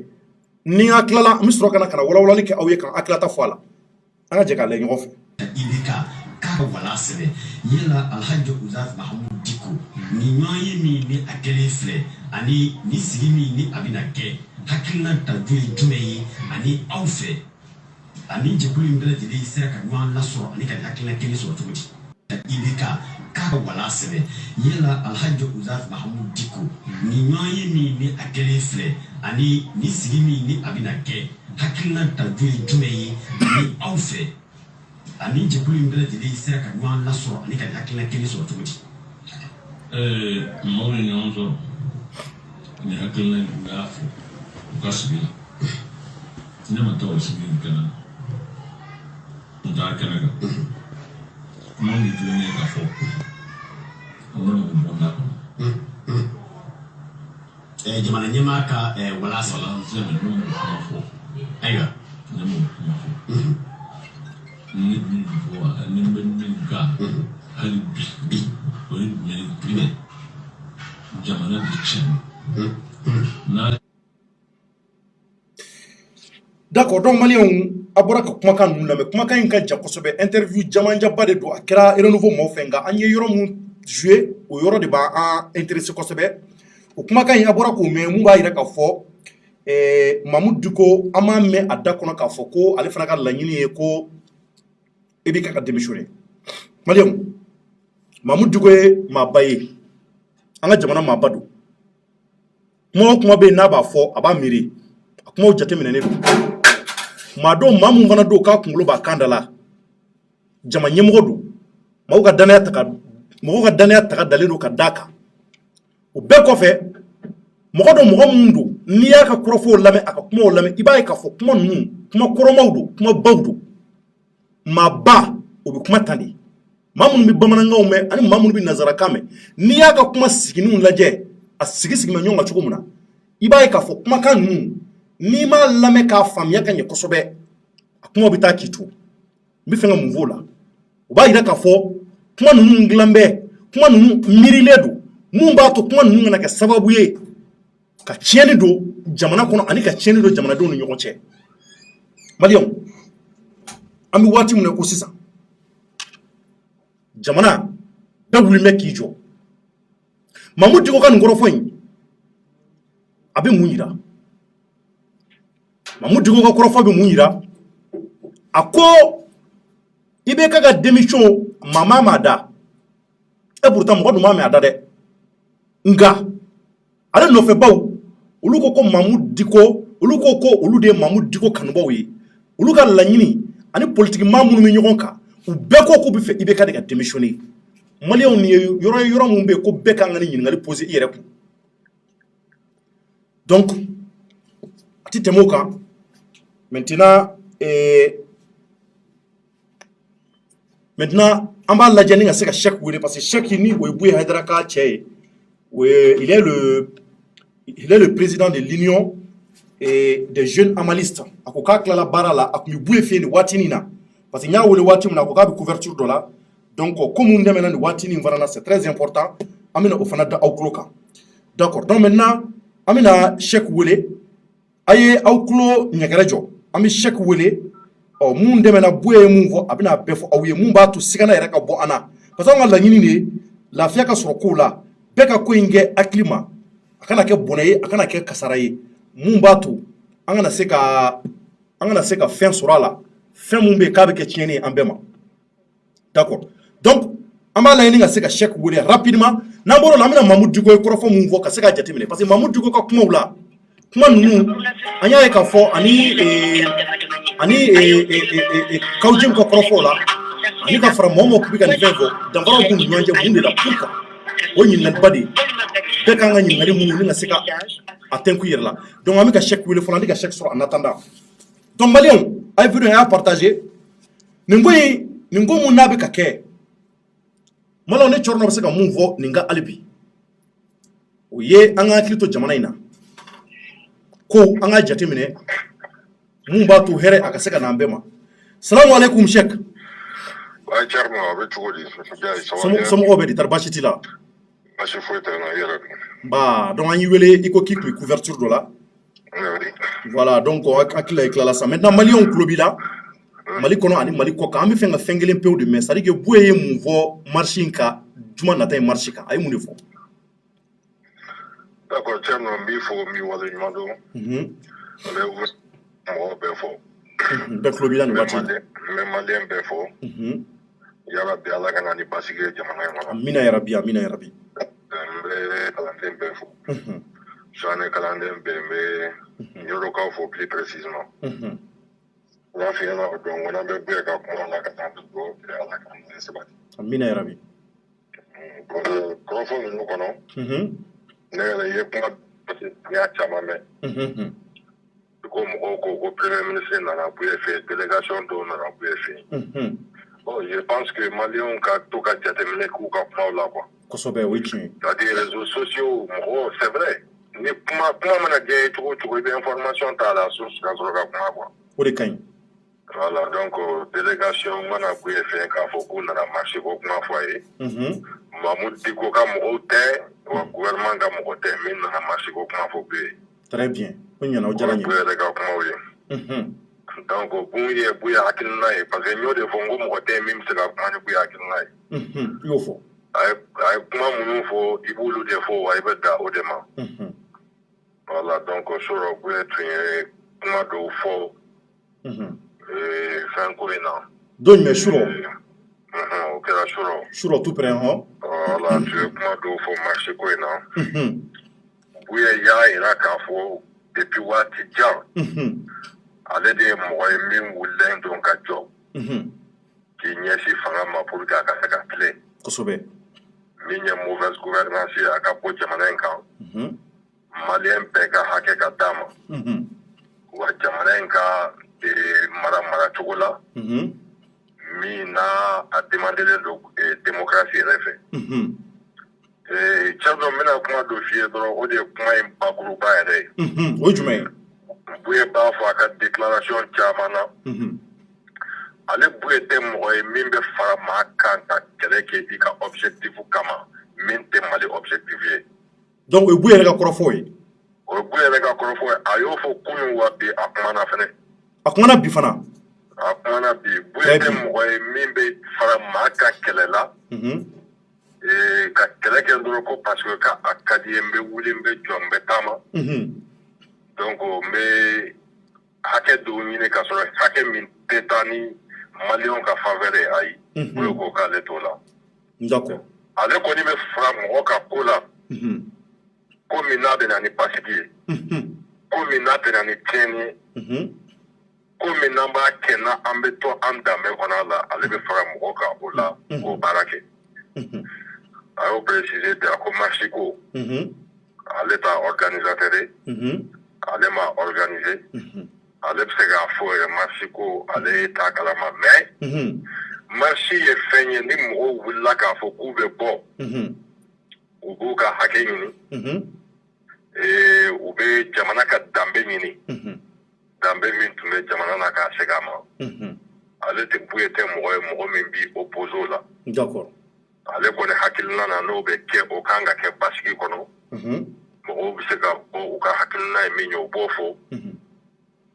ni aklala mbi soroka kana wala li ke awye kan akila tafo ala anga je ka le nyof ibika ka wala sebe yela alhaji Uzaf Mahmoud Diko ni nyoyi ni akele fle ani ni sigimi ni abina ke hakina tajui jumeyi ani awfe ani jekuli mbele jeli sera ka nwan la soro ani ka hakina kini soro tumuti ibika ka wala sebe yela alhaji Uzaf Mahmoud Diko ni nyoyi ni akele fle ani ni sigimi ni abina ke hakina tajui jumeyi ani awfe ani jekuli mbele jeli sera ka nwan la soro ani ka hakina kini soro tumuti mawle ni onzo ni hakina ni ngafu ukasibila nema tawo sibila kana nta kanaga kuma ni filɛ ne ka fɔ o ne bɛ bɔ n da kɔnɔ jamana ɲɛmaa ka walasa walansɛ mɛ ne m'o kuma fɔ ayiwa ne m'o kuma fɔ ne bi fɔ ni bɛ min ka hali bi o ye jumɛn ye jamana de tiɲɛ n'a d'accord donc maliyɛnw a bɔra ka kumakan ninnu lamɛn kumakan in ka jan kosɛbɛ interview jamanjanba de don a kɛra renouveau maaw fɛ nka an ye yɔrɔ mun joué o yɔrɔ de b'an intéressé kosɛbɛ o kumakan in a bɔra k'o mɛn mun b'a yira k'a fɔ Mamudu Diko an m'a mɛn a da kɔnɔ k'a fɔ ko ale fana ka laɲini ye ko IBK ka démissionner maliyɛnw Mamudu Diko ye maaba ye an ka jamana maaba don kuma o kuma bɛ yen n'a b'a fɔ a b'a miiri a kumaw jateminɛnen don maa dɔw maa mun fana don k'a kunkolo b'a kan da la jama ɲɛmɔgɔ don mɔgɔw ka danaya taga dalen don ka d'a kan o bɛɛ kɔfɛ mɔgɔ dɔ mɔgɔ minnu don n'i y'a ka kɔrɔfɔw lamɛn a ka kumaw lamɛn i b'a ye k'a fɔ kuma ninnu kuma kɔrɔmaw don kuma baw don maa ba o bɛ kuma tan de maa minnu bɛ bamanankanw mɛn ani maa minnu bɛ nanzarakan mɛn n'i y'a ka kuma sigininw lajɛ a sigi bɛ ɲɔgɔn kan cogo min na i b'a ye k'a fɔ kumakan ninnu n'i m'a lamɛn k'a faamuya ka ɲɛ kosɛbɛ a kumaw bɛ taa k'i to n bɛ fɛ ka mun f'o la o b'a yira k'a fɔ kuma ninnu dilan bɛ kuma ninnu miirilen don mun b'a to kuma ninnu kana kɛ sababu ye ka tiɲɛni don jamana kɔnɔ ani ka tiɲɛni don jamanadenw ni ɲɔgɔn cɛ maliyɛnw an bɛ waati min na ko sisan jamana bɛɛ wulilen bɛ k'i jɔ Mamudu Diko ka nin kɔrɔfɔ in a bɛ mun yira Mamudu Diko ka kɔrɔfɔ bɛ mun yira a ko IBK ka démission maa m'a da pourtant mɔgɔ dun m'a mɛn a da dɛ nka ale nɔfɛbaw olu ko Mamudu Diko olu ko olu de ye Mamudu Diko kanubaw ye olu ka laɲini ani politique maa minnu bɛ ɲɔgɔn kan u bɛɛ ko k'u bɛ fɛ IBK de ka démissionner maliyɛnw ni ye yɔrɔ mun bɛ yen ko bɛɛ kan ka nin ɲininkali poser i yɛrɛ kun donc a tɛ tɛmɛ o kan maintenant an b'a lajɛ ni ka se ka Cheick wele parce que Cheick ni o ye Buye Haidara ka cɛ ye il est le président de l'union des jeunes amalistes a ko k'a tilala baara la a tun bɛ Buye fɛ yen nin waatinin na parce que n y'a wele waati min na a ko k'a bɛ couverture dɔ la donc comme n dɛmɛna nin waatinin fana na c'est très important an bɛna o fana da aw tulo kan d'accord donc maintenant an bɛna Cheick wele a ye aw tulo ɲɛgɛrɛ jɔ an bɛ Cheick wele mun dɛmɛna Buye ye mun fɔ a bɛna bɛɛ fɔ aw ye mun b'a to sigana yɛrɛ ka bɔ an na parce que an ka laɲini de ye lafiya ka sɔrɔ kow la bɛɛ ka ko in kɛ hakili ma a kana kɛ bɔnɛ ye a kana kɛ kasara ye mun b'a to an kana se ka fɛn sɔrɔ a la fɛn mun bɛ yen k'a bɛ kɛ tiɲɛni ye an bɛɛ ma d'accord donc an b'a laɲini ka se ka Cheick wele rapidement n'an bɔra la an bɛna Mamudu Diko ye kɔrɔfɔ mun fɔ ka se k'a jateminɛ parce que Mamudu Diko ka kumaw la kuma ninnu an y'a ye k'a fɔ ani Kawjim ka kɔrɔfɔw la ani ka fara mɔgɔ k'u bɛ ka nin fɛn fɔ danfaraw b'u ni ɲɔgɔn cɛ mun de la pourquoi o ye ɲininkaliba de ye bɛɛ kan ka ɲininkali minnu ni ka se ka a tɛnku i yɛrɛ la donc an bɛ ka Cheick wele fɔlɔ an bɛ ka Cheick sɔrɔ en attendant donc maliyɛnw a ye vidéo in a y'a partagé nin ko mun n'a bɛ ka kɛ maliyɛnw ne Cɔrɔnɔ bɛ se ka mun fɔ nin ka hali bi o ye an ka hakili to jamana in na ko an ka jateminɛ mun b'a to hɛrɛ a ka se ka n'an bɛɛ ma salamu aleykum Cheick Ay Thierno a bɛ cogo di somɔgɔw bɛ di tari baasi t'i la baasi foyi tɛ n na i yɛrɛ dun ba donc an y'i wele i ko k'i tun ye couverture dɔ la voilà donc hakili la i tilala sa maintenant maliyɛnw tulo b'i la Mali kɔnɔ ani Mali kɔ kan an bɛ fɛ ka fɛn kelen pewu de mɛn c'est à dire que Buye ye mun fɔ marche in kan juma nata ye marche kan a ye mun de fɔ d'accord Thierno n b'i fo n b'i waleɲuman dɔn n bɛ mɔgɔw bɛɛ fɔ bɛɛ tulo b'i la nin waati n bɛ maliyɛn bɛɛ fɔ yarabi ala ka na ni basigi ye jamana in kɔnɔ amina yarabi amina yarabi n bɛ kalanden bɛɛ fɔ sanni kalanden bɛɛ n bɛ ɲɔrɔkaw fɔ plus précisément n y'a f'i ɲɛna o don ko n'an bɛ Buye ka kuma la ka taa dugawu kɛ ala ka na sabati amina yarabi kɔrɔfɔ ninnu kɔnɔ ne yɛrɛ ye kuma n y'a caman mɛn ko mɔgɔw ko premier ministre nana Buye fɛ yen délégation dɔw nana Buye fɛ yen Bon, je pense que Malion ka to ka jateminɛ k'u ka kumaw la quoi. kosɛbɛ o ye tiɲɛ ye. C'est-à-dire réseaux sociaux mɔgɔ c'est vrai ni kuma mana diya cogo cogo i bɛ information ta la source ka sɔrɔ ka kuma quoi. O de ka ɲi. Voilà donc délégation mana k'u ye fɛn k'a fɔ k'u nana marché ko kuma fɔ a ye. Mamu Diko ka mɔgɔw tɛ wa gouvernement ka mɔgɔ tɛ min nana marché ko kuma fɔ k'u ye. Très bien o ɲɛna o diyara n ye. O yɛrɛ ka kumaw ye. Donc kun ye Buya hakilina ye parce que n y'o de fɔ n ko mɔgɔ tɛ min bɛ se ka kuma ni Buya hakilina ye. I y'o fɔ. A ye kuma minnu fɔ i b'olu de fɔ wa i bɛ da o de ma. Voilà donc sɔrɔ Buya tun ye kuma dɔw fɔ fɛn ko in na. Don jumɛn surɔ. O kɛra surɔ. Surɔ tout près hɔn. Voilà tun ye kuma dɔw fɔ marché ko in na. Buya y'a yira k'a fɔ depuis waati jan. Ale de ye mɔgɔ ye min wulilen don ka jɔ. K'i ɲɛsin fanga ma pour que a ka se ka tilen. Kosɛbɛ. Min ye mauvaise gouvernance ye a ka bɔ jamana in kan. Maliyɛn bɛɛ ka hakɛ ka d'a ma. Wa jamana in ka mara cogo la. Min n'a a demandelen don démocratie yɛrɛ fɛ. Cɛ dɔ n bɛna kuma dɔ f'i ye dɔrɔn o de ye kuma in bakuruba yɛrɛ ye. O ye jumɛn ye? Buye b'a fɔ a ka déclaration caman na. Ale Buye tɛ mɔgɔ ye min bɛ fara maa kan ka kɛlɛ kɛ i ka objectif kama min tɛ Mali objectif ye. Donc o ye Buye yɛrɛ ka kɔrɔfɔ ye. O ye Buye yɛrɛ ka kɔrɔfɔ ye a y'o fɔ kunun wa bi a kumana fɛnɛ. A kumana bi fana. A kumana bi Buye tɛ mɔgɔ ye min bɛ fara maa ka kɛlɛ la. Ka kɛlɛ kɛ dɔrɔn ko parce que ka a ka di ye n bɛ wuli n bɛ jɔ n bɛ taama. Donc n bɛ hakɛ dɔw ɲini ka sɔrɔ hakɛ min tɛ taa ni Maliyɛnw ka faveur ye ayi. O ye ko k'ale t'o la. D'accord. Ale kɔni bɛ fara mɔgɔ ka ko la. Ko min n'a bɛ na ni basigi ye. Ko min n'a bɛ na ni tiɲɛni ye. Ko min n'an b'a kɛ n'an bɛ to an danbe kɔnɔ a la ale bɛ fara mɔgɔ kan o la k'o baara kɛ. A y'o préciser de a ko marché ko. Ale t'a organisateur ye. Ale ma organiser. Ale bɛ se k'a fɔ yɛrɛ marché ko ale t'a kalama mais marché ye fɛn ye ni mɔgɔw wulila k'a fɔ k'u bɛ bɔ. U b'u ka hakɛ ɲini. U bɛ jamana ka danbe ɲini. Danbe min tun bɛ jamana na k'a segin a ma. Ale tɛ Buye tɛ mɔgɔ ye mɔgɔ min b'i opposé o la. D'accord. Ale kɔni hakilina na n'o bɛ kɛ o kan ka kɛ basigi kɔnɔ. Mɔgɔw bɛ se ka bɔ u ka hakilina ye min ye u b'o fɔ.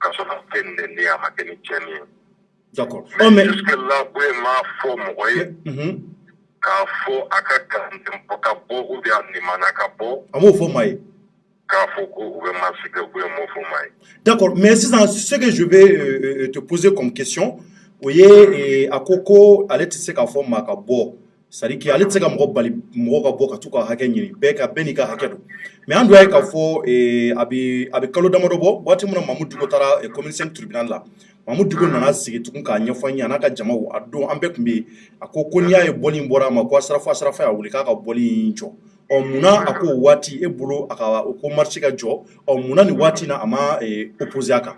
Ka sɔrɔ kɛ nɛni a ma kɛ ni tiɲɛni ye. D'accord. Mais jusque là Buye m'a fɔ mɔgɔ ye. K'a fɔ a ka kalanden bɔ ka bɔ ou bien a nimana ka bɔ. A m'o fɔ maa ye. K'a fɔ ko u bɛ marché kɛ Buye m'o fɔ maa ye. D'accord, mais sisan ce que je vais te poser comme question o ye a ko ko ale tɛ se k'a fɔ maa ka bɔ. C'est-à-dire que ale tɛ se ka mɔgɔ bali mɔgɔ ka bɔ ka t'u ka hakɛ ɲini bɛɛ n'i ka hakɛ don. Mais an dun y'a ye k'a fɔ a bɛ kalo damadɔ bɔ waati min na Mamu Diko taara commune 5 tribunal la. Mamu Diko nana sigi tugun k'a ɲɛfɔ an ye a n'a ka jamaw a don an bɛɛ tun bɛ yen a ko n'i y'a ye bɔli in bɔra a ma ko a sirafa y'a wuli k'a ka bɔli in jɔ. Munna a ko waati e bolo a ka ko marché ka jɔ munna nin waati in na a ma opposé a kan.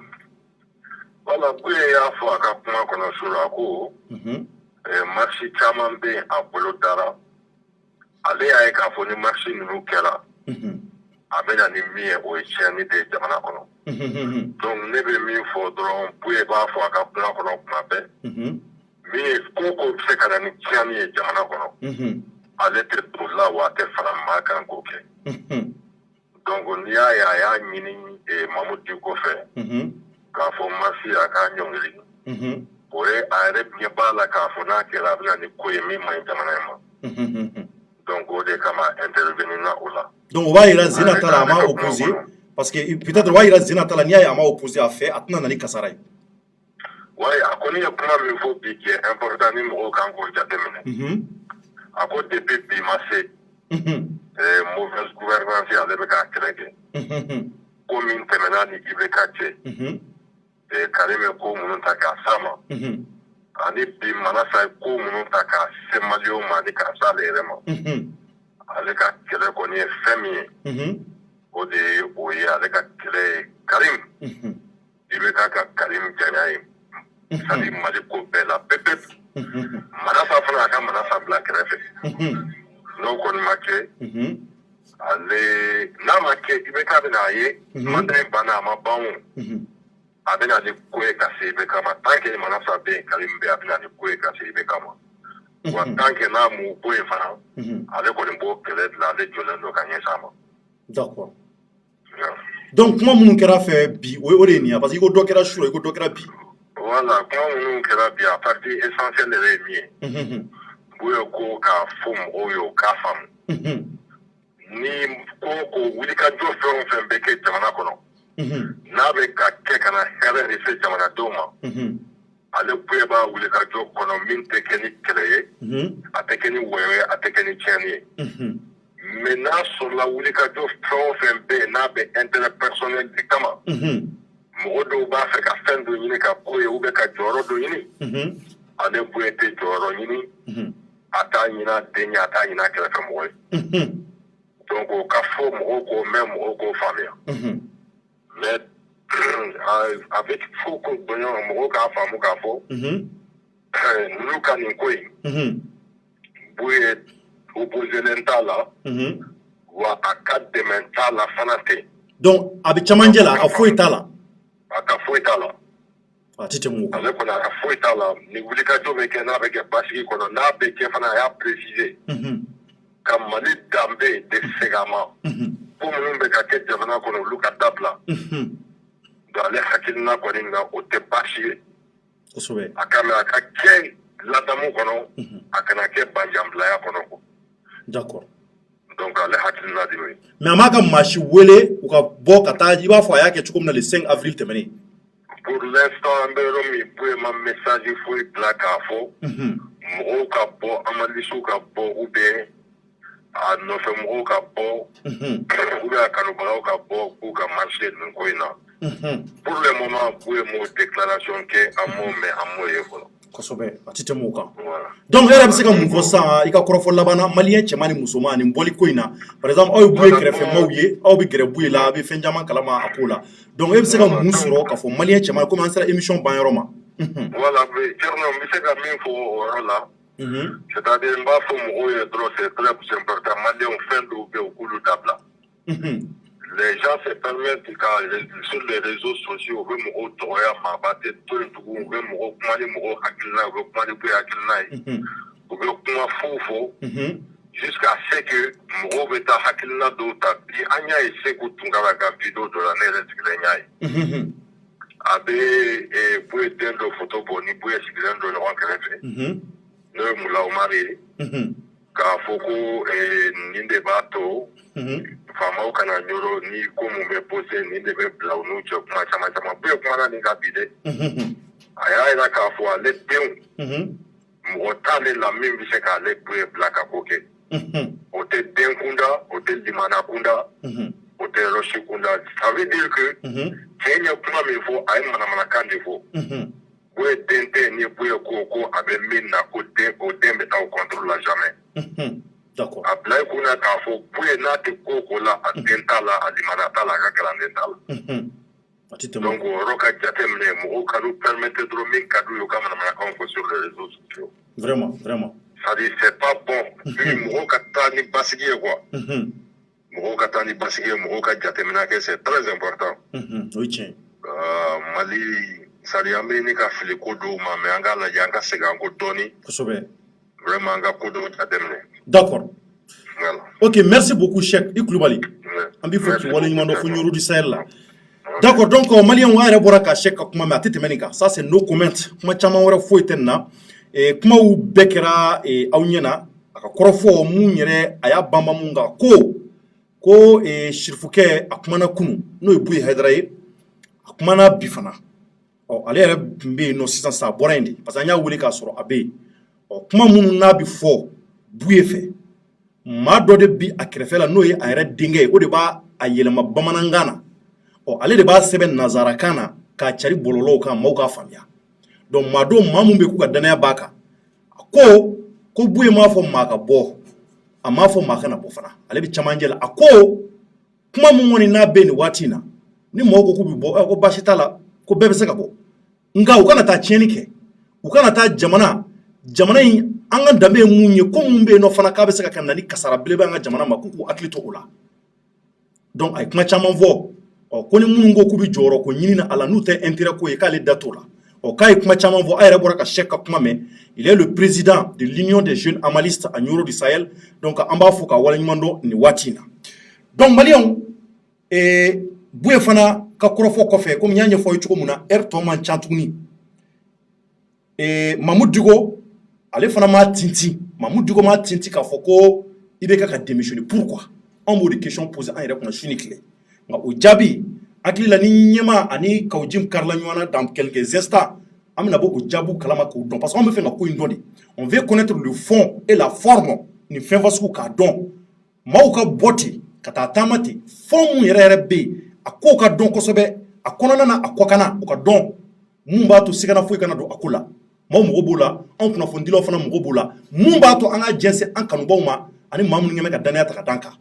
Voilà Buye y'a fɔ a ka kuma kɔnɔ sura a ko marché caman bɛ yen a bolo dara ale y'a ye k'a fɔ ni marché ninnu kɛra a bɛ na ni min ye o ye tiɲɛni de ye jamana kɔnɔ. Donc ne bɛ min fɔ dɔrɔn Buye b'a fɔ a ka kuma kɔnɔ kuma bɛɛ min ye ko bɛ se ka na ni tiɲɛni ye jamana kɔnɔ ale tɛ don la wa a tɛ fara maa kan k'o kɛ. Donc n'i y'a ye a y'a ɲini Mamu Diko fɛ k'a fɔ marché a k'a ɲɔngiri. O ye a yɛrɛ ɲɛ b'a la k'a fɔ n'a kɛra a bɛ na ni ko ye min man ɲi jamana in ma. Donc o de kama intervenir na o la. Donc o b'a yira Zina ta la a ma opposé parce que peut-être o b'a yira Zina ta la n'i y'a ye a ma opposé a fɛ a tɛna na ni kasara ye. Ouais a kɔni ye kuma min fɔ bi qui est important ni mɔgɔw kan k'o jateminɛ. A ko depuis bi ma se mauvaise gouvernance ale bɛ k'a kɛlɛ kɛ. Ko min tɛmɛna ni IBK cɛ. Karime ko minnu ta k'a s'a ma. Ani bi Manasa ye ko minnu ta k'a se Maliyɛnw ma ani k'a s'ale yɛrɛ ma. Ale ka kɛlɛ kɔni ye fɛn min ye. O de ye o ye ale ka kɛlɛ ye Karim. IBK ka Karim janya ye. C'est-à-dire Mali ko bɛɛ la pepe. Manasa fana ka manasa bila kɛrɛfɛ n'o kɔni ma kɛ ale n'a ma kɛ i bɛ k'a bɛna a ye mandat in banna a ma ban o a bɛna ni ko ye ka se i bɛ kama tant que manasa bɛ yen Karim bɛ a bɛna ni ko ye ka se i bɛ kama wa tant que n'a m'o ko ye fana ale kɔni b'o kɛlɛ dilan ale jɔlen don ka ɲɛsin a ma. D'accord. Donc kuma minnu kɛra fɛ bi o de ye nin ye parce que i ko dɔ kɛra su la i ko dɔ kɛra bi. Voilà kuma minnu kɛra bi a partie essentielle yɛrɛ ye min ye u ye ko k'a fɔ mɔgɔw ye u k'a faamu ni ko wulikajɔ fɛn o fɛn bɛ kɛ jamana kɔnɔ n'a bɛ ka kɛ ka na hɛrɛ de se jamanadenw ma ale bɛɛ b'a wulikajɔ kɔnɔ min tɛ kɛ ni kɛlɛ ye a tɛ kɛ ni wɔyɔ ye a tɛ kɛ ni tiɲɛni ye mais n'a sɔrɔla wulikajɔ fɛn o fɛn bɛ yen n'a bɛ intérêt personnel de kama mɔgɔ dɔw b'a fɛ ka fɛn dɔ ɲini ka ko ye ou bien ka jɔyɔrɔ dɔ ɲini ale bɛɛ tɛ jɔyɔrɔ ɲini a t'a ɲini a den ye a t'a ɲini a kɛrɛfɛ mɔgɔ ye donc o ka fɔ mɔgɔw k'o mɛn mɔgɔw k'o faamuya mais avec fo ko bonya mɔgɔw k'a faamu k'a fɔ ninnu ka nin ko in buye opposelen t'a la wa a ka dɛmɛ t'a la fana tɛ. Donc a bɛ camancɛ la a ka foyi t'a la. A ka foyi t'a la. A tɛ tɛmɛ o kan. Ale kɔni a ka foyi t'a la ni wulikajɔ bɛ kɛ n'a bɛ kɛ basigi kɔnɔ n'a bɛ kɛ fana a y'a préciser ka Mali danbe de segama ko minnu bɛ ka kɛ jamana kɔnɔ olu ka dabila donc ale hakilina kɔni na o tɛ baasi ye kosɛbɛ a ka kɛ ladamu kɔnɔ a kana kɛ banjanbilaya kɔnɔ ko. D'accord. Donc ale hakilina de y'o ye. Mais a m'a ka maa si wele u ka bɔ ka taa i b'a fɔ a y'a kɛ cogo min na le 5 avril tɛmɛnen. Pour l'instant an bɛ yɔrɔ min Buye ma message foyi bila k'a fɔ mɔgɔw ka bɔ analyses ka bɔ ou bien a nɔfɛ mɔgɔw ka bɔ ou bien a kanubagaw ka bɔ k'u ka marcher nin ko in na. Pour le moment Buye m'o déclaration kɛ a m'o mɛn a m'o ye fɔlɔ. Kosɛbɛ a tɛ tɛmɛ o kan. Donc e yɛrɛ bɛ se ka mun fɔ sisan i ka kɔrɔfɔ laban na maliyɛn cɛman ni musoman nin bɔli ko in na par exemple aw ye Buye kɛrɛfɛmaw ye aw bɛ gɛrɛ Buye la a bɛ fɛn caman kalama a ko la donc e bɛ se ka mun sɔrɔ k'a fɔ maliyɛn cɛman komi an sera émission ban yɔrɔ ma. Voilà Thierno n bɛ se ka min fɔ o yɔrɔ la c'est-à-dire n b'a fɔ mɔgɔw ye dɔrɔn c'est très important maliyɛnw fɛn dɔw bɛ yen u k'olu dabila. Les gens se permettent sur les réseaux sociaux u bɛ mɔgɔw tɔgɔya maaba tɛ to yen tugun u bɛ mɔgɔw kuma ni mɔgɔw hakilina ye u bɛ kuma ni Buye hakilina ye u bɛ kuma fu fɔ jusqu'à ce que mɔgɔw bɛ taa hakilina dɔw ta bi an y'a ye Seku Tunkara ka vidéo dɔ la ne yɛrɛ sigilen y'a ye a bɛ Buye den dɔ photo bɔ ni Buye sigilen dɔ ɲɔgɔn kɛrɛfɛ n'o ye Mula Umaru ye k'a fɔ ko nin de b'a to faamaw kana ɲɔrɔ ni ko mun bɛ posé nin de bɛ bila u n'u cɛ kuma caman caman Buye kumana nin kan bi dɛ a y'a jira k'a fɔ ale denw mɔgɔ t'ale la min bɛ se k'ale Buye bila ka ko kɛ o tɛ den kunda o tɛ limana kunda o tɛ yɔrɔsi kunda ça veut dire que cɛ ye kuma min fɔ a ye manamanakan de fɔ Buye den tɛ ni Buye ko a bɛ min na ko den bɛ taa au contrôle la jamais. D'accord. A bila i kunna k'a fɔ Buye n'a tɛ ko la a den t'a la a limana t'a la a ka kalanden t'a la. Donc o yɔrɔ ka jateminɛ mɔgɔw ka n'u permettre dɔrɔn min ka d'u ye u ka manamanakanw fɔ sur les réseaux sociaux. Vraiment. C'est-à-dire c'est pas bon. Mɔgɔw ka taa ni basigi ye quoi. Mɔgɔw ka taa ni basigi ye mɔgɔw ka jateminɛ kɛ c'est très important. O ye tiɲɛ. Mali c'est-à-dire an bɛ ɲini ka fili ko dɔw ma mais an k'a lajɛ an ka segin an kɔ dɔɔni. Kosɛbɛ. Vraiment an ka ko dɔw jateminɛ. D'accord. Voilà. Ok, merci beaucoup Cheikh i Kulubali. An b'i fɔ k'i waleɲuman dɔn fo Ɲoro du Sahel la. D'accord, donc maliyɛnw an yɛrɛ bɔra ka Cheikh ka kuma mɛn a tɛ tɛmɛ nin kan ça c'est no comment kuma caman wɛrɛ foyi tɛ nin na kumaw bɛɛ kɛra aw ɲɛna a ka kɔrɔfɔ mun yɛrɛ a y'a banban mun kan ko sirifukɛ a kumana kunu n'o ye Buye Hayidara ye a kumana bi fana ale yɛrɛ tun bɛ yen nɔ sisan a bɔra yen de parce que an y'a wele k'a sɔrɔ a bɛ yen kuma minnu n'a bɛ fɔ Buye fɛ maa dɔ de bi a kɛrɛfɛ la n'o ye a yɛrɛ denkɛ ye o de b'a yɛlɛma bamanankan na ale de b'a sɛbɛn nanzarakan na k'a cari bɔlɔlɔw kan maaw k'a faamuya donc maa mun bɛ k'u ka danaya b'a kan a ko Buye m'a fɔ maa ka bɔ a m'a fɔ maa kana bɔ fana ale bɛ camancɛ la a ko kuma mun kɔni n'a bɛ nin waati in na ni mɔgɔw ko k'u bɛ bɔ ko baasi t'a la ko bɛɛ bɛ se ka bɔ nka u kana taa tiɲɛni kɛ u kana taa jamana jamana in an ka danbe ye mun ye ko mun bɛ yen nɔ fana k'a bɛ se ka kɛ na ni kasara belebele an ka jamana ma k'u k'u hakili to o la donc a ye kuma caman fɔ ko ni minnu ko k'u bɛ jɔyɔrɔ ko ɲini na a la n'u tɛ intérêt ko ye k'ale da t'o la k'a ye kuma caman fɔ a yɛrɛ bɔra ka Cheikh ka kuma mɛn il est le président de l'union des jeunes amalistes à Nioro du Sahel donc an b'a fɔ ka waleɲuman dɔn nin waati in na donc maliyɛnw Buye fana ka kɔrɔfɔ kɔfɛ komi n y'a ɲɛfɔ aw ye cogo min na heure tɔ man ca tuguni Mamadou Diko ale fana m'a tinti Mamadou Diko m'a tinti k'a fɔ ko i bɛ ka démissionner pourquoi an b'o de question poser an yɛrɛ kunna su ni tile nka o jaabi hakili la ni ɲɛma ani Kawujim karila ɲɔgɔn na dans quelques instants an bɛna bɔ o jaabiw kalama k'o dɔn parce que an bɛ fɛ ka ko in dɔn de on veut connaître le fond et la forme nin fɛn fasugu k'a dɔn maaw ka bɔ ten ka taa taama ten fɔn mun yɛrɛ yɛrɛ bɛ yen a ko ka dɔn kosɛbɛ a kɔnɔna na a kɔkana o ka dɔn mun b'a to sigana foyi kana don a ko la maaw mago b'o la anw kunnafonidilaw fana mago b'o la mun b'a to an ka jɛnsɛn an kanubaw ma ani maa minnu ɲɛmɛ ka danaya ta ka d'an kan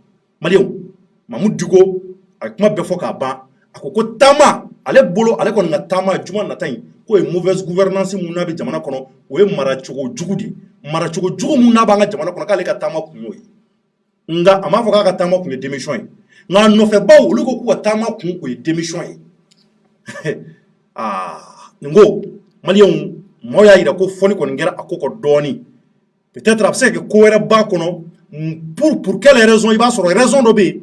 maliyɛnw Mamadou Diko a ye kuma bɛɛ fɔ k'a ban a ko taama ale bolo ale kɔni ka taama juma nata in k'o ye mauvaise gouvernance mun n'a bɛ jamana kɔnɔ o ye maracogo jugu de maracogo jugu mun n'a b'an ka jamana kɔnɔ k'ale ka taama kun y'o ye nka a m'a fɔ k'a ka taama kun ye démission ye nka a nɔfɛbaw olu ko k'u ka taama kun o ye démission ye nin ko maliyɛnw maaw y'a jira ko fɔli kɔni kɛra a ko kɔ dɔɔni peut-être a bɛ se ka kɛ ko wɛrɛ b'a kɔnɔ pour quelle raison i b'a sɔrɔ raison dɔ bɛ yen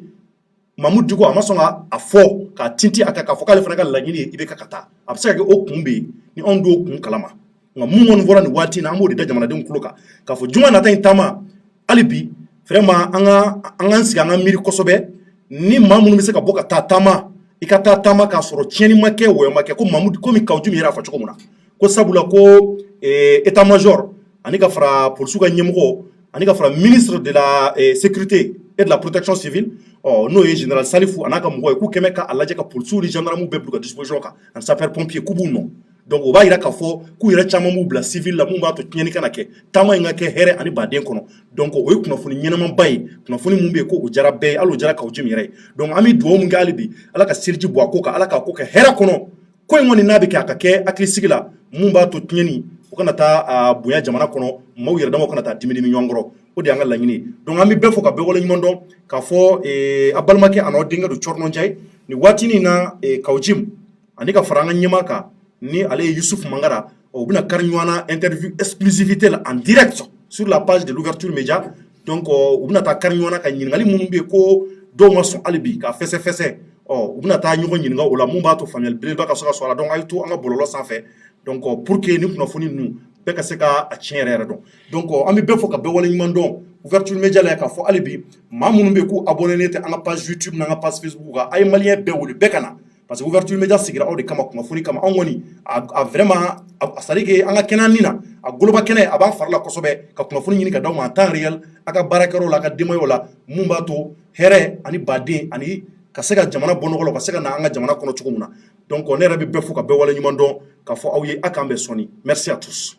Mamadou Diko a ma sɔn k'a fɔ k'a tinti a kan k'a fɔ k'ale fana ka laɲini ye i bɛ ka taa a bɛ se ka kɛ o kun bɛ yen ni anw t'o kun kalama nka mun kɔni fɔra nin waati in na an b'o de da jamanadenw tulo kan k'a fɔ juma nata in taama hali bi vraiment an k'an sigi an ka miiri kosɛbɛ ni maa minnu bɛ se ka bɔ ka taa taama i ka taa taama k'a sɔrɔ tiɲɛni ma kɛ wɔyɔ ma kɛ ko Mamadou komi Kawujim yɛrɛ y'a fɔ cogo min na ko sabula ko état major ani ka fara polisiw ka ɲɛmɔgɔ ani ka fara ministre de la sécurité et de la protection civile n'o ye général Salifou a n'a ka mɔgɔ ye k'u kɛmɛ k'a lajɛ ka polisiw ni gendarmew bɛɛ bila u ka disposition kan ani sapeur pompier k'u b'u nɔ donc o b'a jira k'a fɔ k'u yɛrɛ caman b'u bila civil la mun b'a to tiɲɛni kana kɛ taama in ka kɛ hɛrɛ ani baden kɔnɔ donc o ye kunnafoni ɲɛnamaba ye kunnafoni mun bɛ yen ko o jara bɛɛ ye hali o jara Kawujim yɛrɛ ye donc an bɛ dugawu min kɛ hali bi ala ka seliji bɔ a ko kan ala k'a ko kɛ hɛrɛ kɔnɔ ko in kɔni n'a bɛ kɛ a ka kɛ hakilisigi la mun b'a to tiɲɛni o kana taa bonya jamana kɔnɔ maaw yɛrɛ dama kana taa dimi ɲɔgɔn kɔrɔ o de y'an ka laɲini donc an bɛ bɛɛ fɔ ka bɛɛ waleɲuman dɔn k'a fɔ a balimakɛ a n'aw denkɛ don Cɔrɔnɔ Njayi nin waatinin na Kawujim ani ka fara an ka ɲɛmaa kan ni ale ye Yusuf Mangara u bɛna kari ɲɔgɔn na interview exclusivité la en direct sur la page de l'ouverture média donc u bɛna taa kari ɲɔgɔn na ka ɲininkali minnu bɛ yen ko dɔw ma sɔn hali bi k'a fɛsɛfɛsɛ u bɛna taa ɲɔgɔn ɲininka o la mun b'a to faamuyali belebeleba ka se ka sɔrɔ a la donc a ye to an ka bɔlɔlɔ sanfɛ donc pour que ni kunnafoni ninnu bɛɛ ka se ka a tiɲɛ yɛrɛ dɔn donc an bɛ bɛɛ fɔ ka bɛɛ waleɲuman dɔn ouverture média la k'a fɔ hali bi maa minnu bɛ yen k'u abonné tɛ an ka page YouTube n'an ka page Facebook kan a ye maliyɛn bɛɛ wele bɛɛ ka na parce que ouverture média sigira aw de kama kunnafoni kama anw kɔni a vraiment c'est à dire que an ka kɛnɛ nin na a goloba kɛnɛ a b'an fari la kosɛbɛ ka kunnafoni ɲini ka d'aw ma en temps réel a ka baarakɛyɔrɔ la a ka denbayaw la mun b'a to hɛrɛ ani baden ani ka se ka jamana bɔ nɔgɔ la ka se ka na an ka jamana kɔnɔ cogo min na donc ne yɛrɛ bɛ bɛɛ fo ka bɛɛ waleɲuman dɔn k'a fɔ aw ye a k'an bɛɛ sɔni merci à tous